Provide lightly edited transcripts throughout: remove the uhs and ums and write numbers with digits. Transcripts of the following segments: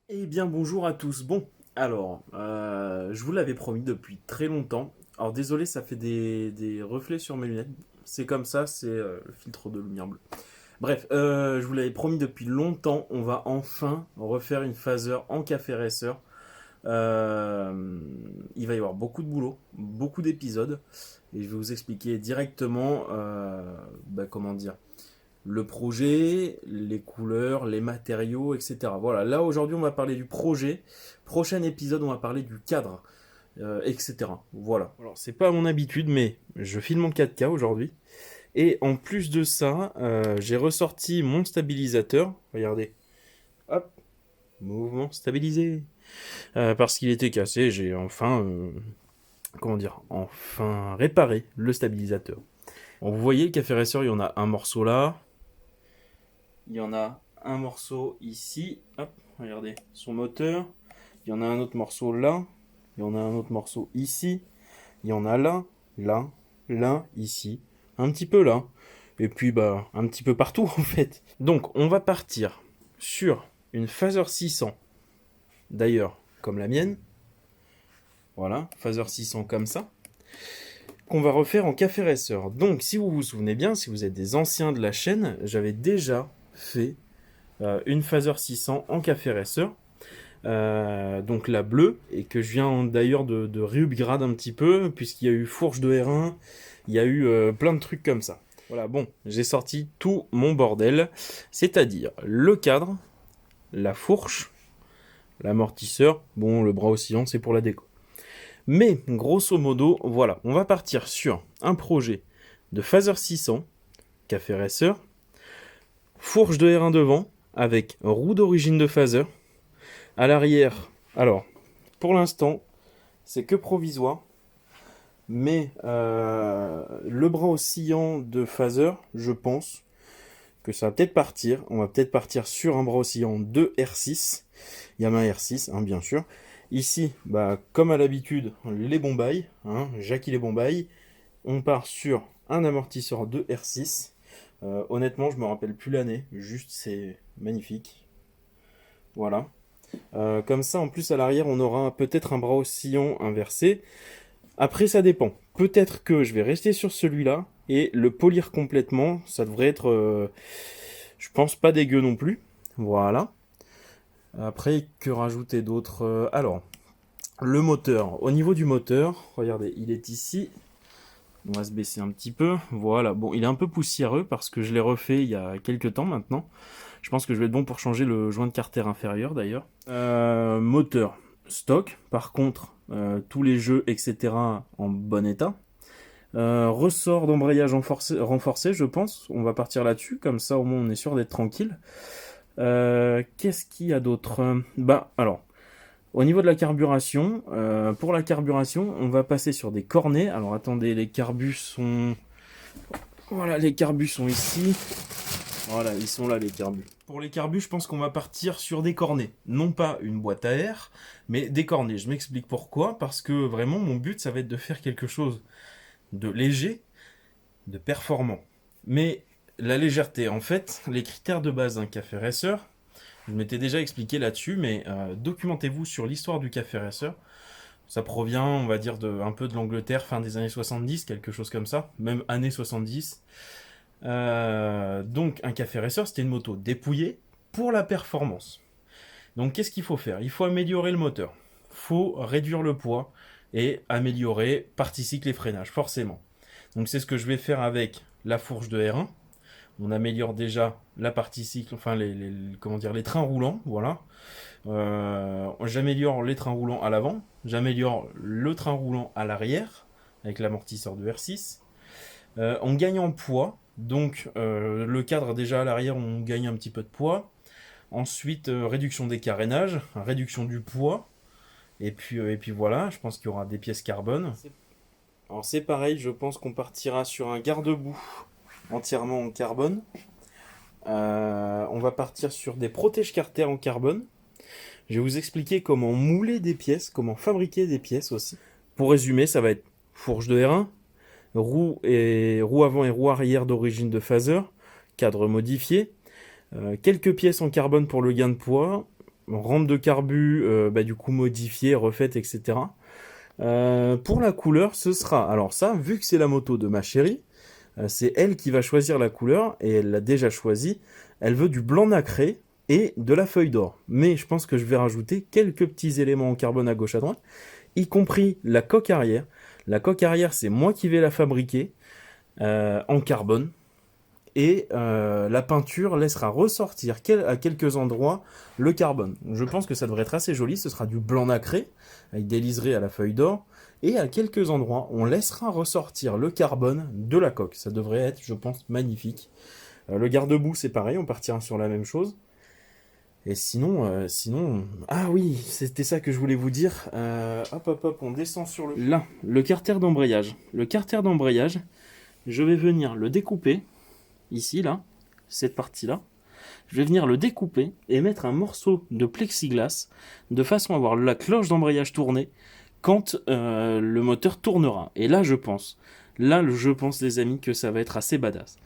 Eh bien bonjour à tous. Bon, alors, je vous l'avais promis depuis très longtemps. Alors désolé, ça fait des reflets sur mes lunettes. C'est comme ça, c'est le filtre de lumière bleue. Bref, je vous l'avais promis depuis longtemps, on va enfin refaire une phaser en café racer. Il va y avoir beaucoup de boulot, beaucoup d'épisodes, et je vais vous expliquer directement, comment dire, le projet, les couleurs, les matériaux, etc. Voilà, là aujourd'hui on va parler du projet. Prochain épisode on va parler du cadre, etc. Voilà. Alors c'est pas à mon habitude, mais je filme en 4K aujourd'hui. Et en plus de ça, j'ai ressorti mon stabilisateur. Regardez. Hop, mouvement stabilisé. Parce qu'il était cassé, j'ai enfin, enfin réparé le stabilisateur. Bon, vous voyez le café racer, il y en a un morceau là, il y en a un morceau ici, hop, regardez, son moteur, il y en a un autre morceau là, il y en a un autre morceau ici, il y en a là, là, là, ici, un petit peu là, et puis bah un petit peu partout en fait. Donc on va partir sur une Phaser 600, d'ailleurs comme la mienne, voilà, Phaser 600 comme ça, qu'on va refaire en café racer. Donc si vous vous souvenez bien, si vous êtes des anciens de la chaîne, j'avais déjà fait une Phaser 600 en café racer. Donc la bleue, et que je viens d'ailleurs de réupgrade un petit peu, puisqu'il y a eu fourche de R1, il y a eu plein de trucs comme ça. Voilà, bon, j'ai sorti tout mon bordel, c'est-à-dire le cadre, la fourche, l'amortisseur, bon, le bras oscillant, c'est pour la déco. Mais, grosso modo, voilà, on va partir sur un projet de Phaser 600, café racer, fourche de R1 devant, avec roue d'origine de Phaser, à l'arrière, alors, pour l'instant, c'est que provisoire, mais le bras oscillant de Phaser, je pense que ça va peut-être partir. On va peut-être partir sur un bras oscillant de R6, Yamaha R6, hein, bien sûr. Ici, bah, comme à l'habitude, les Bombay, hein, Jackie les Bombay. On part sur un amortisseur de R6. Honnêtement, je me rappelle plus l'année, juste c'est magnifique. Voilà. Comme ça, en plus, à l'arrière, on aura peut-être un bras oscillant inversé. Après, ça dépend. Peut-être que je vais rester sur celui-là et le polir complètement. Ça devrait être, je pense, pas dégueu non plus. Voilà. Après, que rajouter d'autre? Alors, le moteur. Au niveau du moteur, regardez, il est ici. On va se baisser un petit peu. Voilà. Bon, il est un peu poussiéreux parce que je l'ai refait il y a quelques temps maintenant. Je pense que je vais être bon pour changer le joint de carter inférieur d'ailleurs. Moteur stock. Par contre, tous les jeux, etc. en bon état. Ressort d'embrayage renforcé, je pense. On va partir là-dessus. Comme ça, au moins, on est sûr d'être tranquille. Qu'est-ce qu'il y a d'autre? Bah, alors, au niveau de la carburation, pour la carburation, on va passer sur des cornets. Alors, attendez, les carbus sont... Voilà, les carbus sont ici. Voilà, ils sont là, les carbus. Pour les carbus, je pense qu'on va partir sur des cornets. Non pas une boîte à air, mais des cornets. Je m'explique pourquoi. Parce que vraiment, mon but, ça va être de faire quelque chose de léger, de performant. Mais la légèreté, en fait, les critères de base d'un café racer, je m'étais déjà expliqué là-dessus, mais documentez-vous sur l'histoire du café racer. Ça provient, on va dire, un peu de l'Angleterre, fin des années 70, quelque chose comme ça, même années 70. Donc un café racer, c'était une moto dépouillée pour la performance. Donc qu'est-ce qu'il faut faire? Il faut améliorer le moteur. Il faut réduire le poids et améliorer partie cycle et freinage, forcément. Donc c'est ce que je vais faire avec la fourche de R1. On améliore déjà la partie cycle, enfin comment dire, les trains roulants, voilà. J'améliore les trains roulants à l'avant, j'améliore le train roulant à l'arrière avec l'amortisseur de R6. On gagne en poids, donc le cadre déjà à l'arrière, on gagne un petit peu de poids. Ensuite, réduction des carénages, réduction du poids. Et puis voilà, je pense qu'il y aura des pièces carbone. Alors c'est pareil, je pense qu'on partira sur un garde-boue entièrement en carbone. On va partir sur des protèges carter en carbone. Je vais vous expliquer comment mouler des pièces, comment fabriquer des pièces aussi. Pour résumer, ça va être fourche de R1, roue avant et roue arrière d'origine de phaser, cadre modifié, quelques pièces en carbone pour le gain de poids, rampe de carbu, du coup modifiée, refaite, etc. Pour la couleur, ce sera... Alors ça, vu que c'est la moto de ma chérie, c'est elle qui va choisir la couleur, et elle l'a déjà choisi. Elle veut du blanc nacré et de la feuille d'or. Mais je pense que je vais rajouter quelques petits éléments en carbone à gauche à droite, y compris la coque arrière. La coque arrière, c'est moi qui vais la fabriquer en carbone. Et la peinture laissera ressortir à quelques endroits le carbone. Je pense que ça devrait être assez joli. Ce sera du blanc nacré, avec des liserés à la feuille d'or. Et à quelques endroits, on laissera ressortir le carbone de la coque. Ça devrait être, je pense, magnifique. Le garde-boue, c'est pareil, on partira sur la même chose. Et sinon... Ah oui, c'était ça que je voulais vous dire. Hop, on descend sur le... Là, le carter d'embrayage. Le carter d'embrayage, je vais venir le découper. Ici, là, cette partie-là. Je vais venir le découper et mettre un morceau de plexiglas de façon à avoir la cloche d'embrayage tournée quand le moteur tournera. Et là, je pense, les amis, que ça va être assez badass.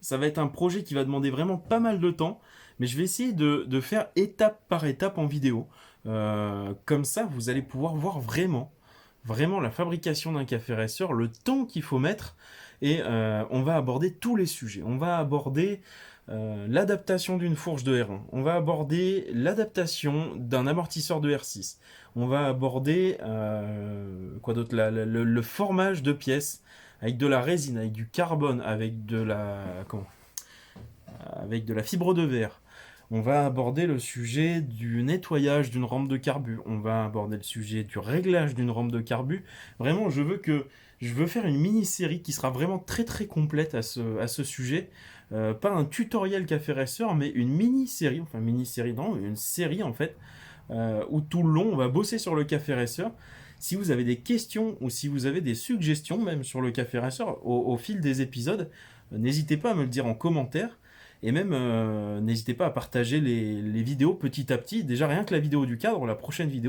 Ça va être un projet qui va demander vraiment pas mal de temps, mais je vais essayer de faire étape par étape en vidéo. Comme ça, vous allez pouvoir voir vraiment la fabrication d'un café racer, le temps qu'il faut mettre, et on va aborder tous les sujets. On va aborder l'adaptation d'une fourche de R1, on va aborder l'adaptation d'un amortisseur de R6, on va aborder quoi d'autre, le formage de pièces avec de la résine, avec du carbone, avec de la fibre de verre. On va aborder le sujet du nettoyage d'une rampe de carbu. On va aborder le sujet du réglage d'une rampe de carbu. Vraiment, je veux faire une mini-série qui sera vraiment très très complète à ce sujet. Pas un tutoriel café racer, mais une mini-série. Enfin, mini-série, non, une série en fait. Où tout le long, on va bosser sur le café racer. Si vous avez des questions ou si vous avez des suggestions même sur le café racer au fil des épisodes, n'hésitez pas à me le dire en commentaire. Et même, n'hésitez pas à partager les vidéos petit à petit. Déjà, rien que la vidéo du cadre, la prochaine vidéo,